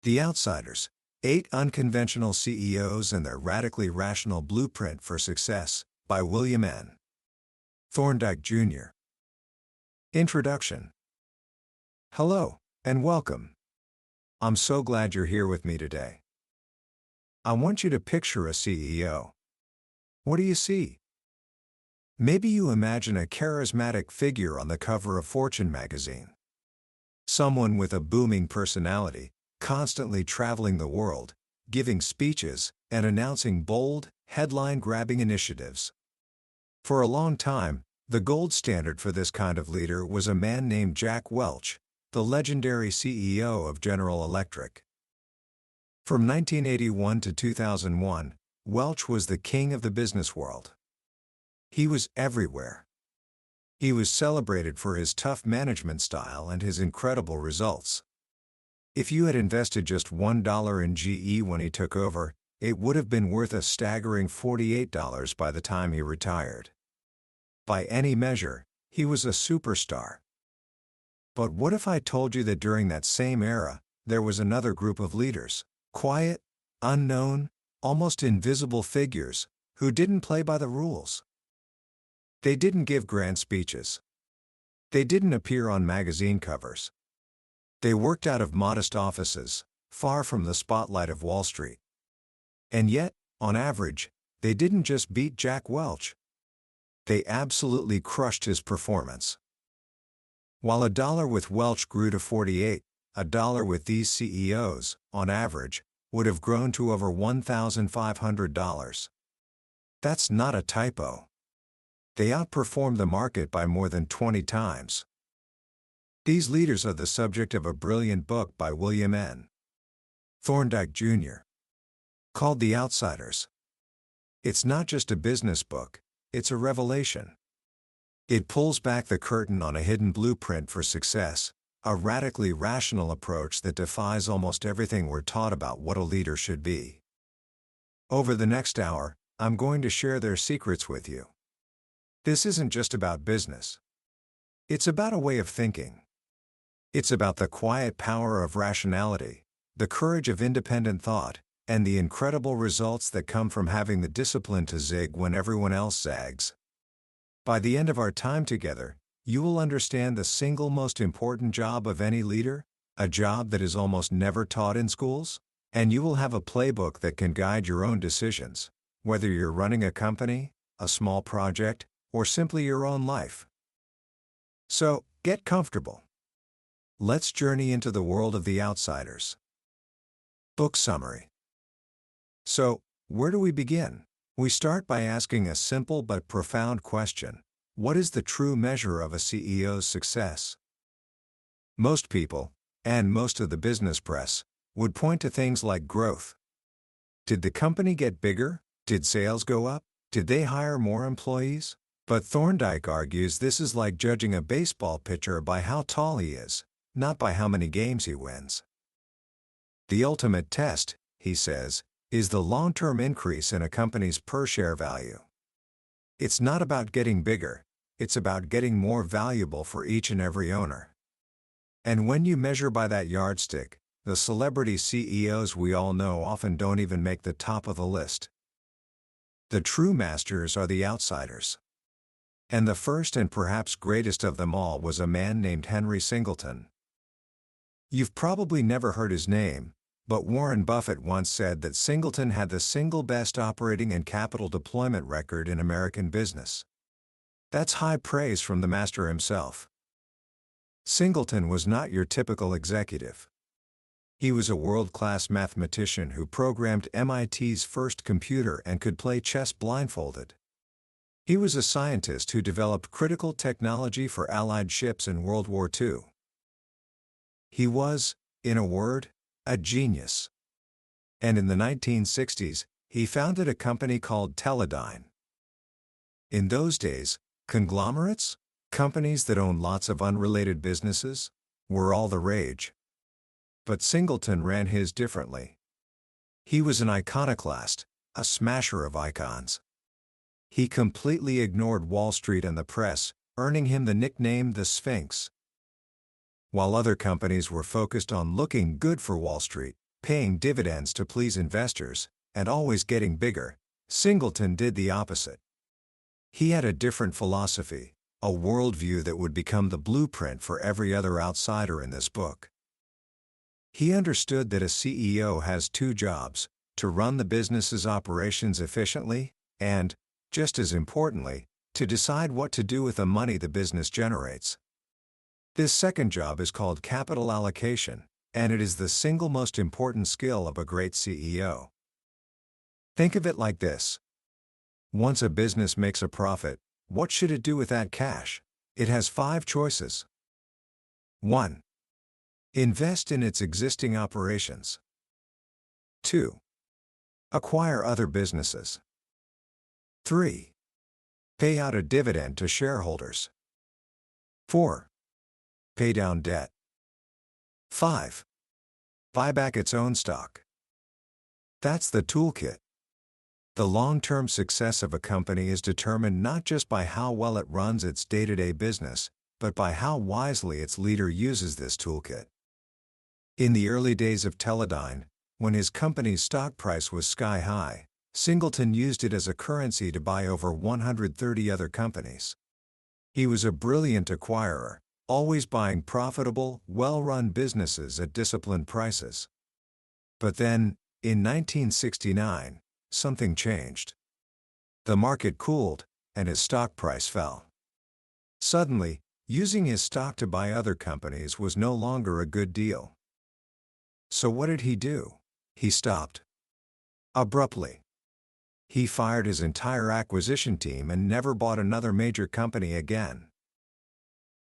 The Outsiders, 8 Unconventional CEOs and Their Radically Rational Blueprint for Success, by William N. Thorndike Jr. Introduction. Hello, and welcome. I'm so glad you're here with me today. I want you to picture a CEO. What do you see? Maybe you imagine a charismatic figure on the cover of Fortune magazine. Someone with a booming personality, constantly traveling the world, giving speeches, and announcing bold, headline-grabbing initiatives. For a long time, the gold standard for this kind of leader was a man named Jack Welch, the legendary CEO of General Electric. From 1981 to 2001, Welch was the king of the business world. He was everywhere. He was celebrated for his tough management style and his incredible results. If you had invested just $1 in GE when he took over, it would have been worth a staggering $48 by the time he retired. By any measure, he was a superstar. But what if I told you that during that same era, there was another group of leaders, quiet, unknown, almost invisible figures, who didn't play by the rules? They didn't give grand speeches. They didn't appear on magazine covers. They worked out of modest offices, far from the spotlight of Wall Street. And yet, on average, they didn't just beat Jack Welch. They absolutely crushed his performance. While a dollar with Welch grew to 48, a dollar with these CEOs, on average, would have grown to over $1,500. That's not a typo. They outperformed the market by more than 20 times. These leaders are the subject of a brilliant book by William N. Thorndike Jr. called The Outsiders. It's not just a business book, it's a revelation. It pulls back the curtain on a hidden blueprint for success, a radically rational approach that defies almost everything we're taught about what a leader should be. Over the next hour, I'm going to share their secrets with you. This isn't just about business. It's about a way of thinking. It's about the quiet power of rationality, the courage of independent thought, and the incredible results that come from having the discipline to zig when everyone else zags. By the end of our time together, you will understand the single most important job of any leader, a job that is almost never taught in schools, and you will have a playbook that can guide your own decisions, whether you're running a company, a small project, or simply your own life. So, get comfortable. Let's journey into the world of the outsiders. Book summary. So, where do we begin? We start by asking a simple but profound question. What is the true measure of a CEO's success? Most people, and most of the business press, would point to things like growth. Did the company get bigger? Did sales go up? Did they hire more employees? But Thorndike argues this is like judging a baseball pitcher by how tall he is, not by how many games he wins. The ultimate test, he says, is the long-term increase in a company's per-share value. It's not about getting bigger, it's about getting more valuable for each and every owner. And when you measure by that yardstick, the celebrity CEOs we all know often don't even make the top of the list. The true masters are the outsiders. And the first and perhaps greatest of them all was a man named Henry Singleton. You've probably never heard his name, but Warren Buffett once said that Singleton had the single best operating and capital deployment record in American business. That's high praise from the master himself. Singleton was not your typical executive. He was a world-class mathematician who programmed MIT's first computer and could play chess blindfolded. He was a scientist who developed critical technology for Allied ships in World War II. He was, in a word, a genius. And in the 1960s, he founded a company called Teledyne. In those days, conglomerates, companies that owned lots of unrelated businesses, were all the rage. But Singleton ran his differently. He was an iconoclast, a smasher of icons. He completely ignored Wall Street and the press, earning him the nickname the Sphinx. While other companies were focused on looking good for Wall Street, paying dividends to please investors, and always getting bigger, Singleton did the opposite. He had a different philosophy, a worldview that would become the blueprint for every other outsider in this book. He understood that a CEO has two jobs: to run the business's operations efficiently, and, just as importantly, to decide what to do with the money the business generates. This second job is called capital allocation, and it is the single most important skill of a great CEO. Think of it like this. Once a business makes a profit, what should it do with that cash? It has 5 choices. 1. Invest in its existing operations. 2. Acquire other businesses. 3. Pay out a dividend to shareholders. 4. Pay down debt. 5. Buy back its own stock. That's the toolkit. The long-term success of a company is determined not just by how well it runs its day-to-day business, but by how wisely its leader uses this toolkit. In the early days of Teledyne, when his company's stock price was sky high, Singleton used it as a currency to buy over 130 other companies. He was a brilliant acquirer, always buying profitable, well-run businesses at disciplined prices. But then, in 1969, something changed. The market cooled, and his stock price fell. Suddenly, using his stock to buy other companies was no longer a good deal. So what did he do? He stopped. Abruptly. He fired his entire acquisition team and never bought another major company again.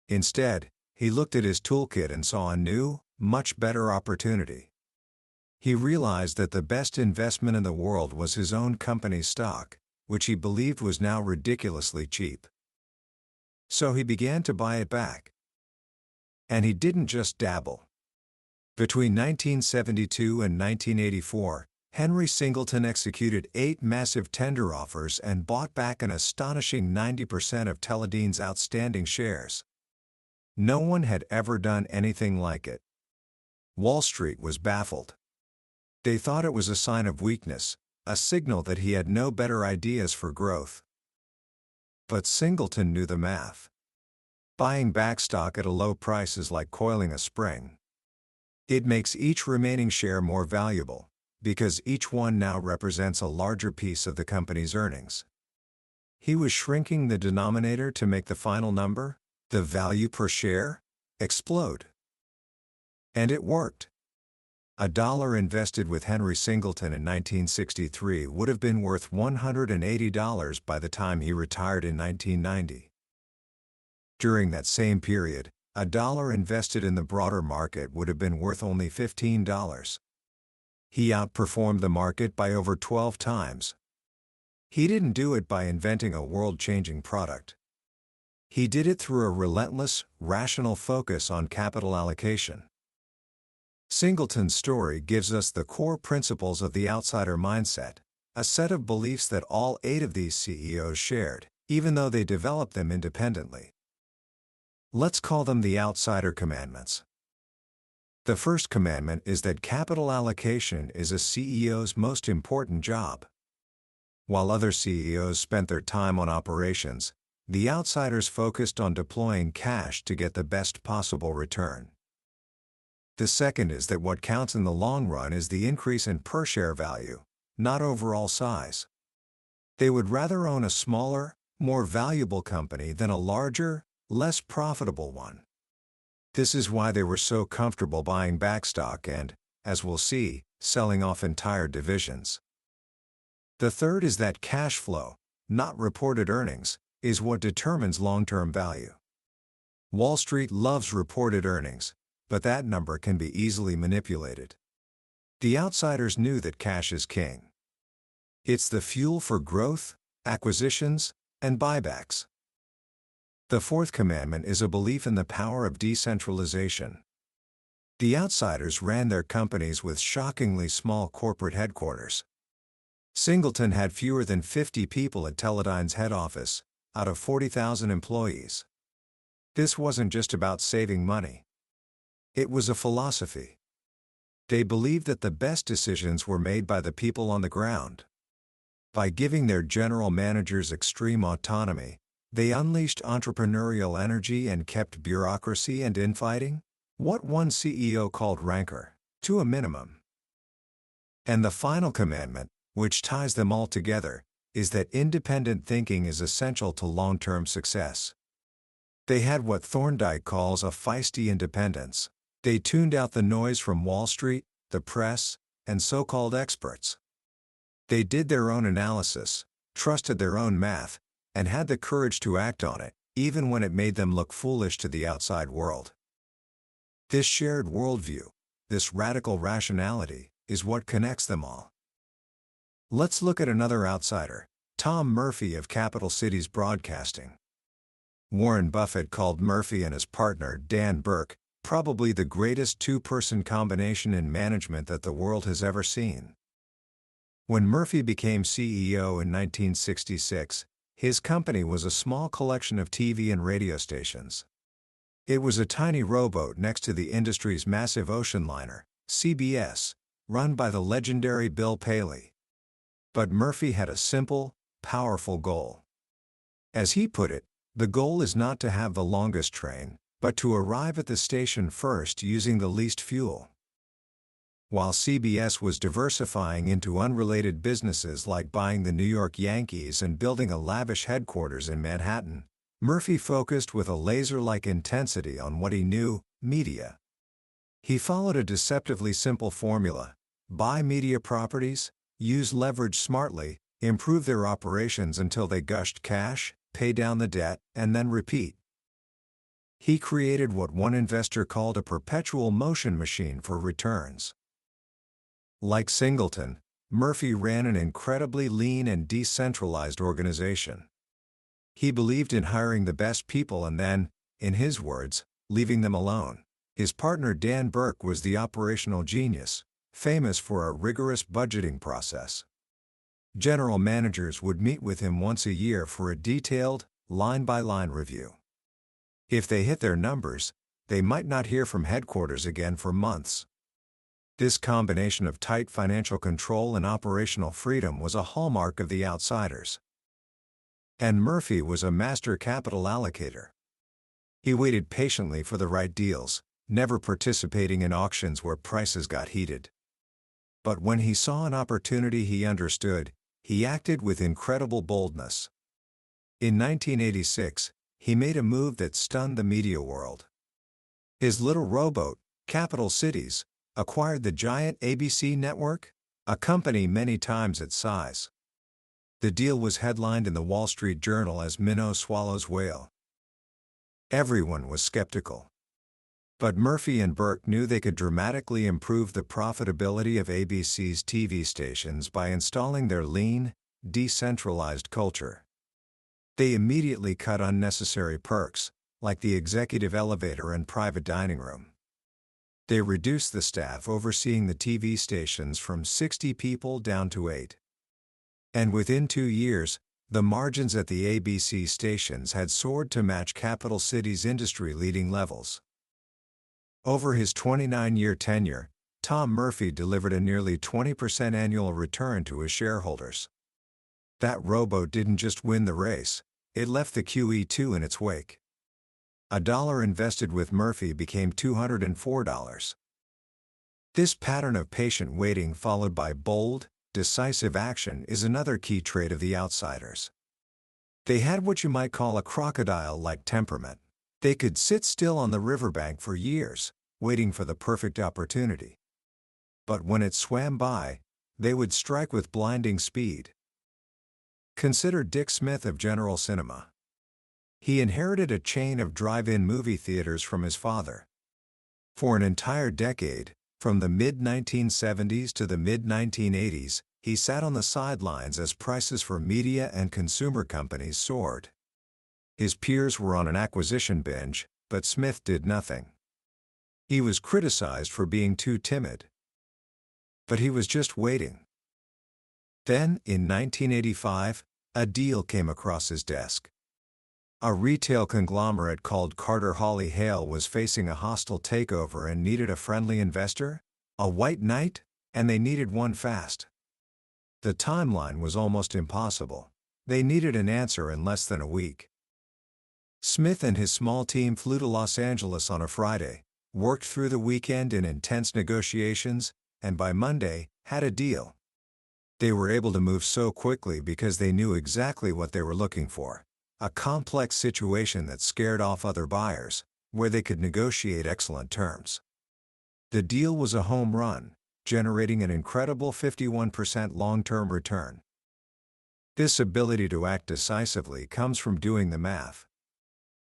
Instead, he looked at his toolkit and saw a new, much better opportunity. He realized that the best investment in the world was his own company's stock, which he believed was now ridiculously cheap. So he began to buy it back. And he didn't just dabble. Between 1972 and 1984, Henry Singleton executed 8 massive tender offers and bought back an astonishing 90% of Teledyne's outstanding shares. No one had ever done anything like it. Wall Street was baffled. They thought it was a sign of weakness, a signal that he had no better ideas for growth. But Singleton knew the math. Buying back stock at a low price is like coiling a spring. It makes each remaining share more valuable, because each one now represents a larger piece of the company's earnings. He was shrinking the denominator to make the final number, the value per share, explode. And it worked. $1 invested with Henry Singleton in 1963 would have been worth $180 by the time he retired in 1990. During that same period, $1 invested in the broader market would have been worth only $15. He outperformed the market by over 12 times. He didn't do it by inventing a world-changing product. He did it through a relentless, rational focus on capital allocation. Singleton's story gives us the core principles of the outsider mindset, a set of beliefs that all 8 of these CEOs shared, even though they developed them independently. Let's call them the outsider commandments. The first commandment is that capital allocation is a CEO's most important job. While other CEOs spent their time on operations, the outsiders focused on deploying cash to get the best possible return. The second is that what counts in the long run is the increase in per-share value, not overall size. They would rather own a smaller, more valuable company than a larger, less profitable one. This is why they were so comfortable buying back stock and, as we'll see, selling off entire divisions. The third is that cash flow, not reported earnings, is what determines long-term value. Wall Street loves reported earnings, but that number can be easily manipulated. The outsiders knew that cash is king. It's the fuel for growth, acquisitions, and buybacks. The fourth commandment is a belief in the power of decentralization. The outsiders ran their companies with shockingly small corporate headquarters. Singleton had fewer than 50 people at Teledyne's head office, out of 40,000 employees. This wasn't just about saving money. It was a philosophy. They believed that the best decisions were made by the people on the ground. By giving their general managers extreme autonomy, they unleashed entrepreneurial energy and kept bureaucracy and infighting, what one CEO called rancor, to a minimum. And the final commandment, which ties them all together, is that independent thinking is essential to long-term success. They had what Thorndike calls a feisty independence. They tuned out the noise from Wall Street, the press, and so-called experts. They did their own analysis, trusted their own math, and had the courage to act on it, even when it made them look foolish to the outside world. This shared worldview, this radical rationality, is what connects them all. Let's look at another outsider, Tom Murphy of Capital Cities Broadcasting. Warren Buffett called Murphy and his partner Dan Burke probably the greatest two-person combination in management that the world has ever seen. When Murphy became CEO in 1966, his company was a small collection of TV and radio stations. It was a tiny rowboat next to the industry's massive ocean liner, CBS, run by the legendary Bill Paley. But Murphy had a simple, powerful goal. As he put it, the goal is not to have the longest train, but to arrive at the station first using the least fuel. While CBS was diversifying into unrelated businesses like buying the New York Yankees and building a lavish headquarters in Manhattan, Murphy focused with a laser-like intensity on what he knew: media. He followed a deceptively simple formula: buy media properties, use leverage smartly, improve their operations until they gushed cash, pay down the debt, and then repeat. He created what one investor called a perpetual motion machine for returns. Like Singleton, Murphy ran an incredibly lean and decentralized organization. He believed in hiring the best people and then, in his words, leaving them alone. His partner Dan Burke was the operational genius, famous for a rigorous budgeting process. General managers would meet with him once a year for a detailed, line-by-line review. If they hit their numbers, they might not hear from headquarters again for months. This combination of tight financial control and operational freedom was a hallmark of the outsiders. And Murphy was a master capital allocator. He waited patiently for the right deals, never participating in auctions where prices got heated. But when he saw an opportunity he understood, he acted with incredible boldness. In 1986, he made a move that stunned the media world. His little rowboat, Capital Cities, acquired the giant ABC network, a company many times its size. The deal was headlined in the Wall Street Journal as "Minnow swallows whale." Everyone was skeptical. But Murphy and Burke knew they could dramatically improve the profitability of ABC's TV stations by installing their lean, decentralized culture. They immediately cut unnecessary perks, like the executive elevator and private dining room. They reduced the staff overseeing the TV stations from 60 people down to 8. And within 2 years, the margins at the ABC stations had soared to match Capital Cities' industry-leading levels. Over his 29-year tenure, Tom Murphy delivered a nearly 20% annual return to his shareholders. That rowboat didn't just win the race, it left the QE2 in its wake. $1 invested with Murphy became $204. This pattern of patient waiting followed by bold, decisive action is another key trait of the outsiders. They had what you might call a crocodile-like temperament. They could sit still on the riverbank for years, waiting for the perfect opportunity. But when it swam by, they would strike with blinding speed. Consider Dick Smith of General Cinema. He inherited a chain of drive-in movie theaters from his father. For an entire decade, from the mid-1970s to the mid-1980s, he sat on the sidelines as prices for media and consumer companies soared. His peers were on an acquisition binge, but Smith did nothing. He was criticized for being too timid. But he was just waiting. Then, in 1985, a deal came across his desk. A retail conglomerate called Carter Hawley Hale was facing a hostile takeover and needed a friendly investor, A white knight, and they needed one fast. The timeline was almost impossible. They needed an answer in less than a week. Smith and his small team flew to Los Angeles on a Friday, worked through the weekend in intense negotiations, and by Monday, had a deal. They were able to move so quickly because they knew exactly what they were looking for: a complex situation that scared off other buyers, where they could negotiate excellent terms. The deal was a home run, generating an incredible 51% long-term return. This ability to act decisively comes from doing the math.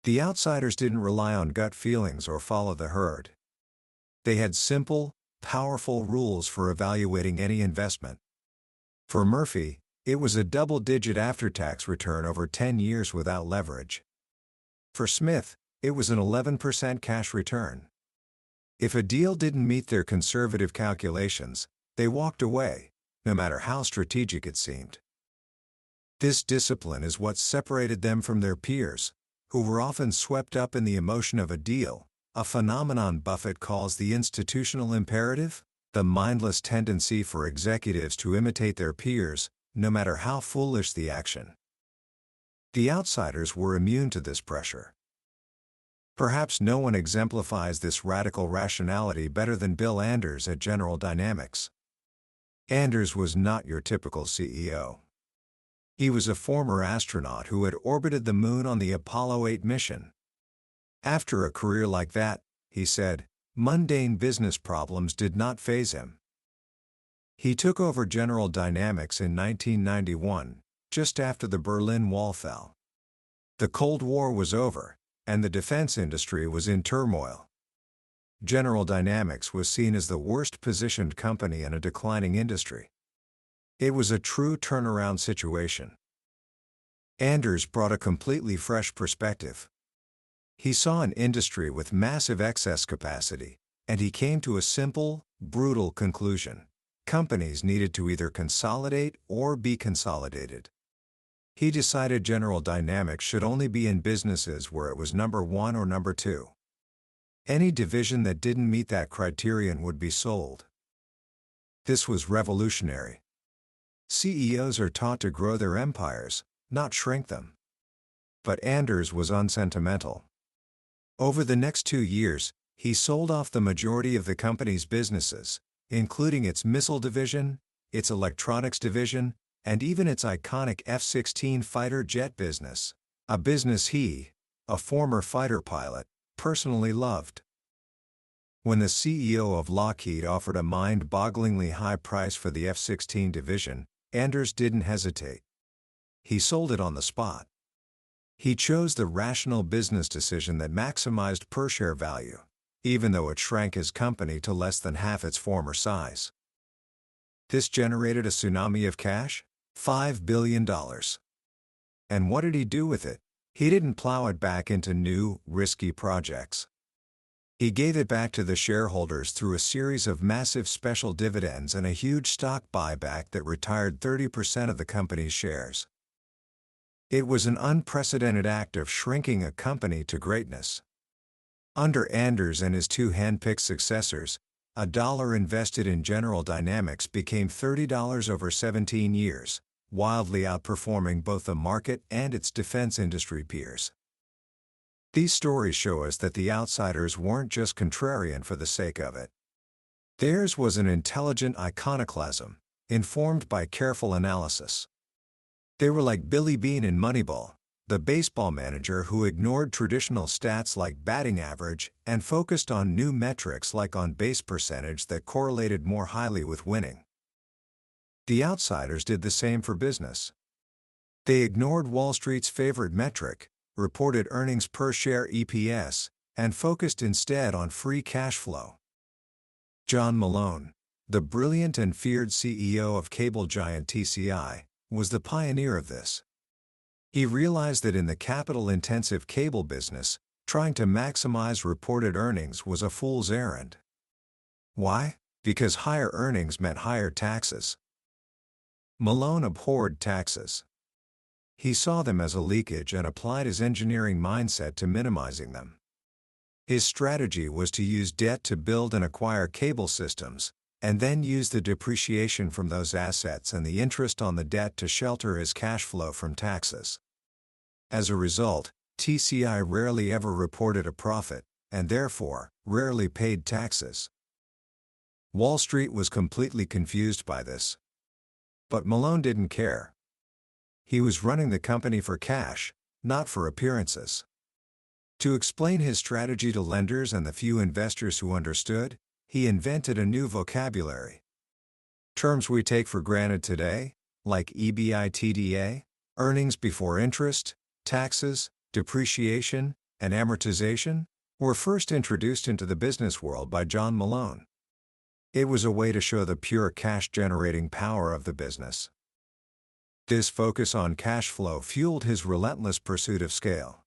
The outsiders didn't rely on gut feelings or follow the herd. They had simple, powerful rules for evaluating any investment. For Murphy, it was a double-digit after-tax return over 10 years without leverage. For Smith, it was an 11% cash return. If a deal didn't meet their conservative calculations, they walked away, no matter how strategic it seemed. This discipline is what separated them from their peers, who were often swept up in the emotion of a deal, a phenomenon Buffett calls the institutional imperative, the mindless tendency for executives to imitate their peers, no matter how foolish the action. The outsiders were immune to this pressure. Perhaps no one exemplifies this radical rationality better than Bill Anders at General Dynamics. Anders was not your typical CEO. He was a former astronaut who had orbited the moon on the Apollo 8 mission. After a career like that, he said, mundane business problems did not faze him. He took over General Dynamics in 1991, just after the Berlin Wall fell. The Cold War was over, and the defense industry was in turmoil. General Dynamics was seen as the worst-positioned company in a declining industry. It was a true turnaround situation. Anders brought a completely fresh perspective. He saw an industry with massive excess capacity, and he came to a simple, brutal conclusion: companies needed to either consolidate or be consolidated. He decided General Dynamics should only be in businesses where it was number one or number two. Any division that didn't meet that criterion would be sold. This was revolutionary. CEOs are taught to grow their empires, not shrink them. But Anders was unsentimental. Over the next 2 years, he sold off the majority of the company's businesses, including its missile division, its electronics division, and even its iconic F-16 fighter jet business, a business he, a former fighter pilot, personally loved. When the CEO of Lockheed offered a mind-bogglingly high price for the F-16 division, Anders didn't hesitate. He sold it on the spot. He chose the rational business decision that maximized per-share value, even though it shrank his company to less than half its former size. This generated a tsunami of cash, $5 billion. And what did he do with it? He didn't plow it back into new, risky projects. He gave it back to the shareholders through a series of massive special dividends and a huge stock buyback that retired 30% of the company's shares. It was an unprecedented act of shrinking a company to greatness. Under Anders and his two hand-picked successors, $1 invested in General Dynamics became $30 over 17 years, wildly outperforming both the market and its defense industry peers. These stories show us that the outsiders weren't just contrarian for the sake of it. Theirs was an intelligent iconoclasm, informed by careful analysis. They were like Billy Beane in Moneyball, the baseball manager who ignored traditional stats like batting average and focused on new metrics like on-base percentage that correlated more highly with winning. The outsiders did the same for business. They ignored Wall Street's favorite metric, reported earnings per share (EPS), and focused instead on free cash flow. John Malone, the brilliant and feared CEO of cable giant TCI, was the pioneer of this. He realized that in the capital-intensive cable business, trying to maximize reported earnings was a fool's errand. Why? Because higher earnings meant higher taxes. Malone abhorred taxes. He saw them as a leakage and applied his engineering mindset to minimizing them. His strategy was to use debt to build and acquire cable systems, and then use the depreciation from those assets and the interest on the debt to shelter his cash flow from taxes. As a result, TCI rarely ever reported a profit, and therefore, rarely paid taxes. Wall Street was completely confused by this. But Malone didn't care. He was running the company for cash, not for appearances. To explain his strategy to lenders and the few investors who understood, he invented a new vocabulary. Terms we take for granted today, like EBITDA, earnings before interest, taxes, depreciation, and amortization, were first introduced into the business world by John Malone. It was a way to show the pure cash-generating power of the business. This focus on cash flow fueled his relentless pursuit of scale.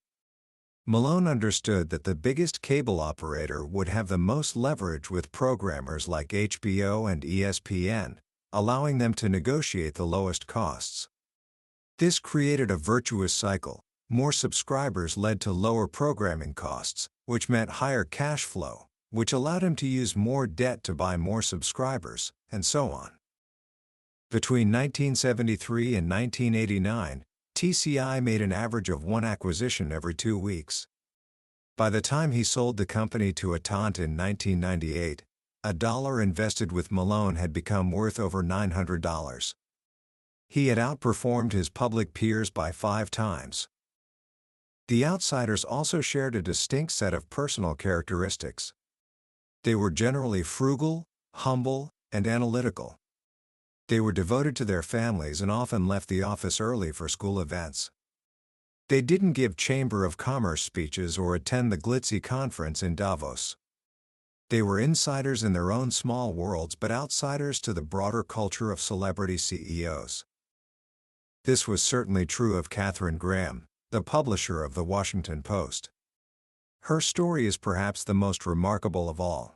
Malone understood that the biggest cable operator would have the most leverage with programmers like HBO and ESPN, allowing them to negotiate the lowest costs. This created a virtuous cycle. More subscribers led to lower programming costs, which meant higher cash flow, which allowed him to use more debt to buy more subscribers, and so on. Between 1973 and 1989, TCI made an average of one acquisition every 2 weeks. By the time he sold the company to Atant in 1998, $1 invested with Malone had become worth over $900. He had outperformed his public peers by 5 times. The outsiders also shared a distinct set of personal characteristics. They were generally frugal, humble, and analytical. They were devoted to their families and often left the office early for school events. They didn't give Chamber of Commerce speeches or attend the glitzy conference in Davos. They were insiders in their own small worlds but outsiders to the broader culture of celebrity CEOs. This was certainly true of Katharine Graham, the publisher of The Washington Post. Her story is perhaps the most remarkable of all.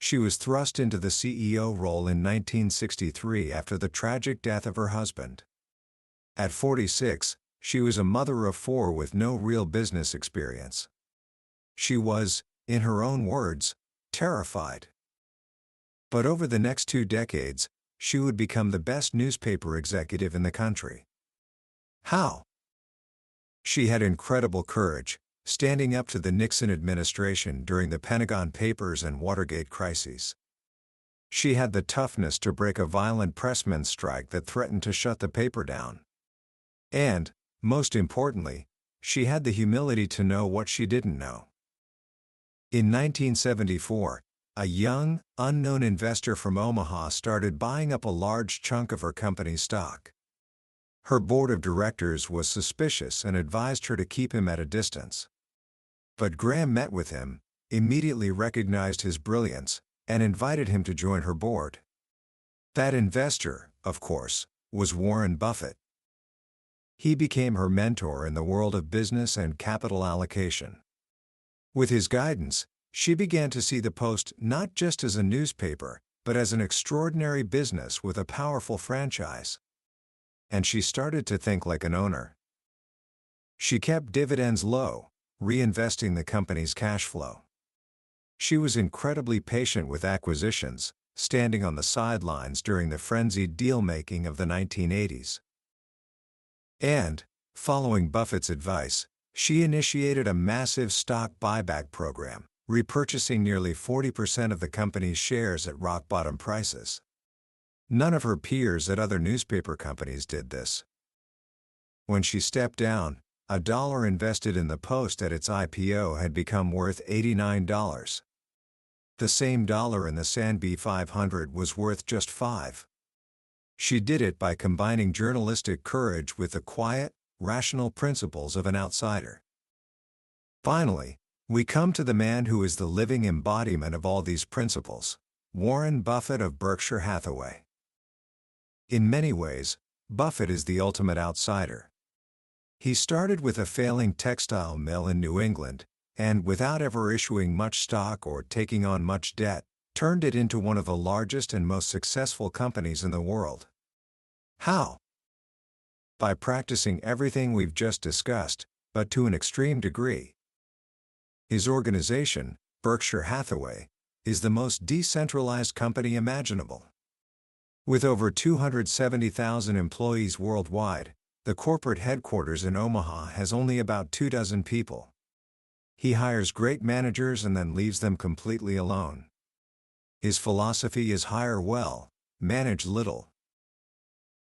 She was thrust into the CEO role in 1963 after the tragic death of her husband. At 46, she was a mother of 4 with no real business experience. She was, in her own words, terrified. But over the next 2 decades, she would become the best newspaper executive in the country. How? She had incredible courage, standing up to the Nixon administration during the Pentagon Papers and Watergate crises. She had the toughness to break a violent pressmen's strike that threatened to shut the paper down. And, most importantly, she had the humility to know what she didn't know. In 1974, a young, unknown investor from Omaha started buying up a large chunk of her company's stock. Her board of directors was suspicious and advised her to keep him at a distance. But Graham met with him, immediately recognized his brilliance, and invited him to join her board. That investor, of course, was Warren Buffett. He became her mentor in the world of business and capital allocation. With his guidance, she began to see the Post not just as a newspaper, but as an extraordinary business with a powerful franchise. And she started to think like an owner. She kept dividends low, reinvesting the company's cash flow. She was incredibly patient with acquisitions, standing on the sidelines during the frenzied deal-making of the 1980s. And, following Buffett's advice, she initiated a massive stock buyback program, repurchasing nearly 40% of the company's shares at rock-bottom prices. None of her peers at other newspaper companies did this. When she stepped down, $1 invested in the Post at its IPO had become worth $89. The same dollar in the S&P 500 was worth just $5. She did it by combining journalistic courage with the quiet, rational principles of an outsider. Finally, we come to the man who is the living embodiment of all these principles, Warren Buffett of Berkshire Hathaway. In many ways, Buffett is the ultimate outsider. He started with a failing textile mill in New England, and without ever issuing much stock or taking on much debt, turned it into one of the largest and most successful companies in the world. How? By practicing everything we've just discussed, but to an extreme degree. His organization, Berkshire Hathaway, is the most decentralized company imaginable. With over 270,000 employees worldwide, the corporate headquarters in Omaha has only about 24 people. He hires great managers and then leaves them completely alone. His philosophy is hire well, manage little.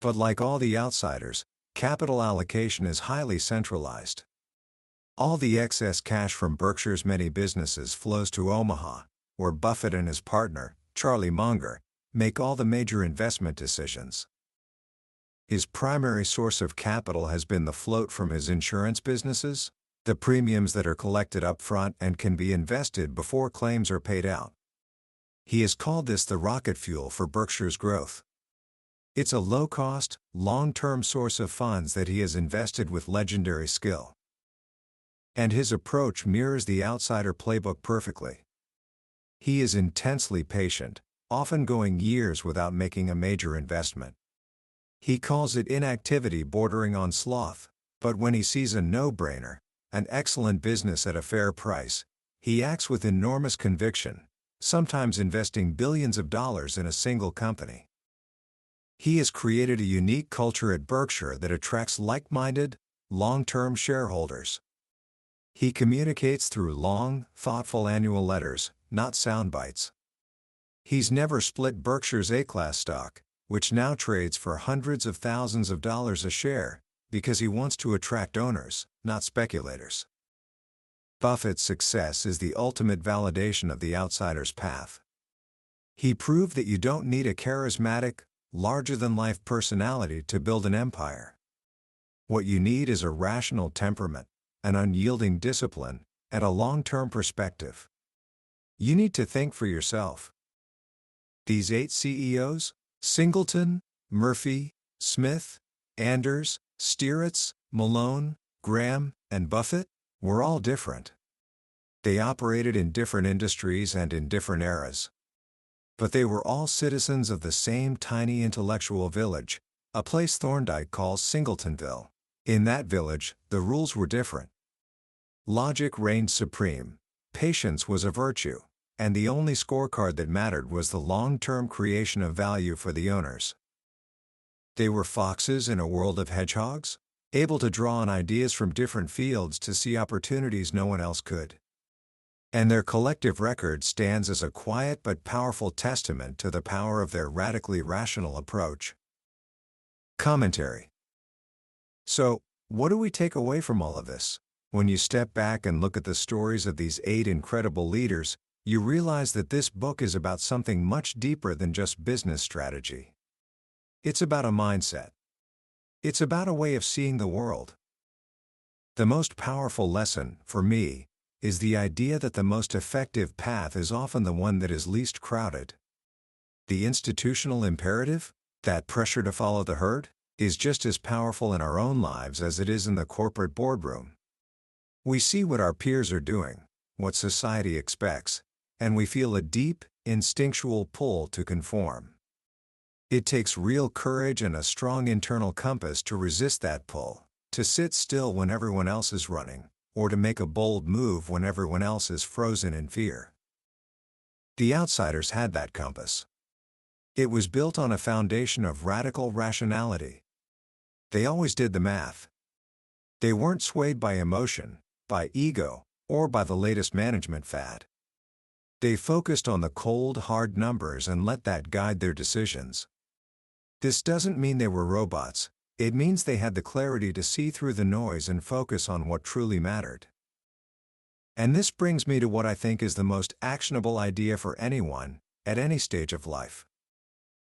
But like all the outsiders, capital allocation is highly centralized. All the excess cash from Berkshire's many businesses flows to Omaha, where Buffett and his partner, Charlie Munger, make all the major investment decisions. His primary source of capital has been the float from his insurance businesses, the premiums that are collected up front and can be invested before claims are paid out. He has called this the rocket fuel for Berkshire's growth. It's a low-cost, long-term source of funds that he has invested with legendary skill. And his approach mirrors the outsider playbook perfectly. He is intensely patient, often going years without making a major investment. He calls it inactivity bordering on sloth, but when he sees a no-brainer, an excellent business at a fair price, he acts with enormous conviction, sometimes investing billions of dollars in a single company. He has created a unique culture at Berkshire that attracts like-minded, long-term shareholders. He communicates through long, thoughtful annual letters, not sound bites. He's never split Berkshire's A-class stock, which now trades for hundreds of thousands of dollars a share, because he wants to attract owners, not speculators. Buffett's success is the ultimate validation of the outsider's path. He proved that you don't need a charismatic, larger-than-life personality to build an empire. What you need is a rational temperament, an unyielding discipline, and a long-term perspective. You need to think for yourself. These 8 CEOs, Singleton, Murphy, Smith, Anders, Stieritz, Malone, Graham, and Buffett, were all different. They operated in different industries and in different eras. But they were all citizens of the same tiny intellectual village, a place Thorndike calls Singletonville. In that village, the rules were different. Logic reigned supreme, patience was a virtue, and the only scorecard that mattered was the long-term creation of value for the owners. They were foxes in a world of hedgehogs, able to draw on ideas from different fields to see opportunities no one else could. And their collective record stands as a quiet but powerful testament to the power of their radically rational approach. Commentary. So, what do we take away from all of this? When you step back and look at the stories of these 8 incredible leaders, you realize that this book is about something much deeper than just business strategy. It's about a mindset. It's about a way of seeing the world. The most powerful lesson, for me, is the idea that the most effective path is often the one that is least crowded. The institutional imperative, that pressure to follow the herd, is just as powerful in our own lives as it is in the corporate boardroom. We see what our peers are doing, what society expects, and we feel a deep, instinctual pull to conform. It takes real courage and a strong internal compass to resist that pull, to sit still when everyone else is running, or to make a bold move when everyone else is frozen in fear. The outsiders had that compass. It was built on a foundation of radical rationality. They always did the math. They weren't swayed by emotion, by ego, or by the latest management fad. They focused on the cold, hard numbers and let that guide their decisions. This doesn't mean they were robots, it means they had the clarity to see through the noise and focus on what truly mattered. And this brings me to what I think is the most actionable idea for anyone, at any stage of life.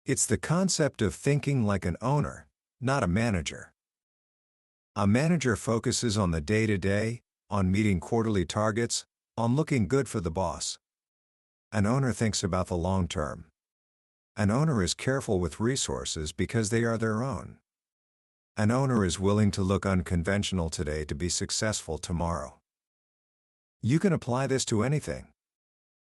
It's the concept of thinking like an owner, not a manager. A manager focuses on the day-to-day, on meeting quarterly targets, on looking good for the boss. An owner thinks about the long term. An owner is careful with resources because they are their own. An owner is willing to look unconventional today to be successful tomorrow. You can apply this to anything.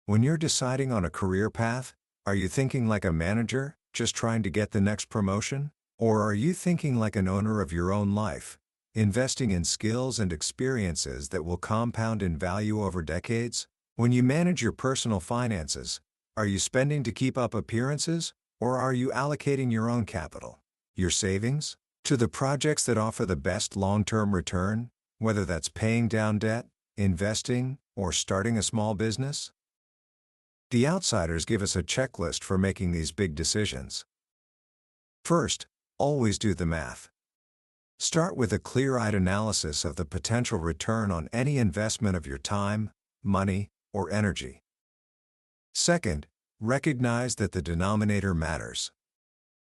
When you're deciding on a career path, are you thinking like a manager, just trying to get the next promotion? Or are you thinking like an owner of your own life, investing in skills and experiences that will compound in value over decades? When you manage your personal finances, are you spending to keep up appearances, or are you allocating your own capital, your savings, to the projects that offer the best long-term return, whether that's paying down debt, investing, or starting a small business? The outsiders give us a checklist for making these big decisions. First, always do the math. Start with a clear-eyed analysis of the potential return on any investment of your time, money, or energy. Second, recognize that the denominator matters.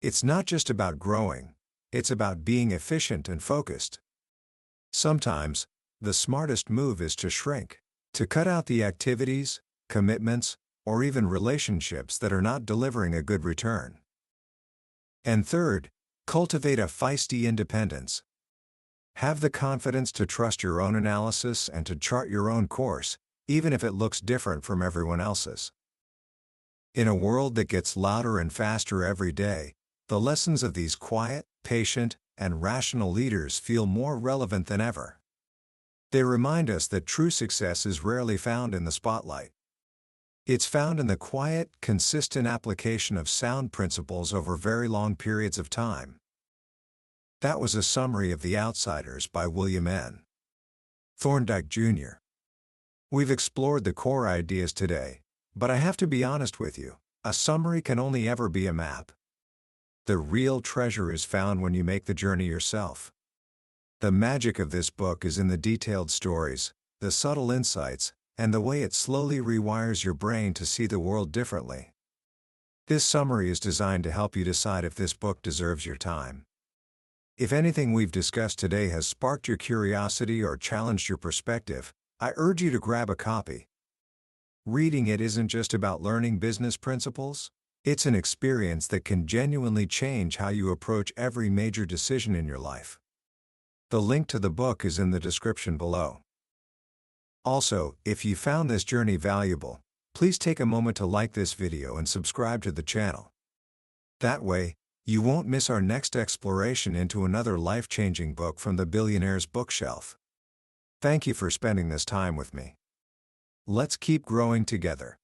It's not just about growing, it's about being efficient and focused. Sometimes, the smartest move is to shrink, to cut out the activities, commitments, or even relationships that are not delivering a good return. And third, cultivate a feisty independence. Have the confidence to trust your own analysis and to chart your own course, even if it looks different from everyone else's. In a world that gets louder and faster every day, the lessons of these quiet, patient, and rational leaders feel more relevant than ever. They remind us that true success is rarely found in the spotlight. It's found in the quiet, consistent application of sound principles over very long periods of time. That was a summary of The Outsiders by William N. Thorndike Jr. We've explored the core ideas today, but I have to be honest with you, a summary can only ever be a map. The real treasure is found when you make the journey yourself. The magic of this book is in the detailed stories, the subtle insights, and the way it slowly rewires your brain to see the world differently. This summary is designed to help you decide if this book deserves your time. If anything we've discussed today has sparked your curiosity or challenged your perspective, I urge you to grab a copy. Reading it isn't just about learning business principles, it's an experience that can genuinely change how you approach every major decision in your life. The link to the book is in the description below. Also, if you found this journey valuable, please take a moment to like this video and subscribe to the channel. That way, you won't miss our next exploration into another life-changing book from the billionaire's bookshelf. Thank you for spending this time with me. Let's keep growing together.